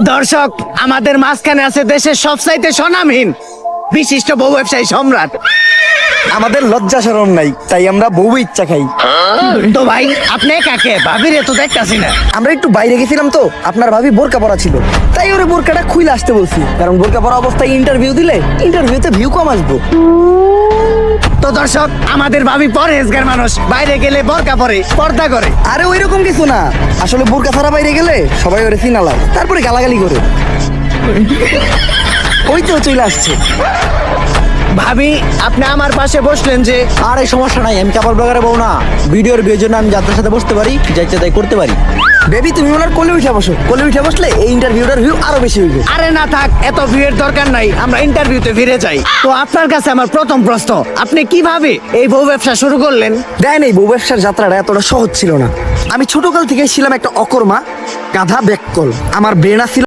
দর্শক, আমাদের মাঝখানে আছে দেশের সবচাইতে স্বনামহীন বিশিষ্ট বউ ব্যবসায়ী সম্রাট। আমাদের লজ্জা শরম নাই, তাই আমরা বউ ইচ্ছা খাই। তো ভাই, আপনি কাকে ভাবিরে তো দেখতাছি না। আমরা একটু বাইরে গেছিলাম তো, আপনার ভাবি বোরকা পরা ছিল, তাই ওরে বোরকাটা খুইলে আসতে বলছি, কারণ বোরকা পরা অবস্থায় ইন্টারভিউ দিলে ইন্টারভিউতে ভিউ কম আসবো। তো দর্শক, আমাদের ভাবি পরহেজগার মানুষ, বাইরে গেলে বোরকা পরে, পর্দা করে। আরে ওই রকম কিছু না, আসলে বোরকা ছাড়া বাইরে গেলে সবাই ওরে চিনালায়, তারপরে গালাগালি করে। ওই তো চলে আসছে। ভাবি, আপনি আমার পাশে বসলেন যে? আর এই সমস্যা নাই, আমি কাপড় ব্লগারে বউ না, ভিডিওর বিয়ের জন্য আমি যাদের সাথে বসতে পারি, যাইতে তাই করতে পারি। বেবি, তুমি ওনার কোলে উঠে বসো, কোলে উঠে বসলে এই ইন্টারভিউটার ভিউ আরো বেশি হইবে। আরে না থাক, এত ভিড়ের দরকার নাই, আমরা ইন্টারভিউতে ফিরে যাই। তো আপনার কাছে আমার প্রথম প্রশ্ন, আপনি কিভাবে এই বউ ব্যবসা শুরু করলেন? দেয় নেই, বউ ব্যবসার যাত্রাটা এতটা সহজ ছিল না। আমি ছোটকাল থেকে ছিলাম একটা অকর্মা গাধা ব্যাককল। আমার ব্রেন ছিল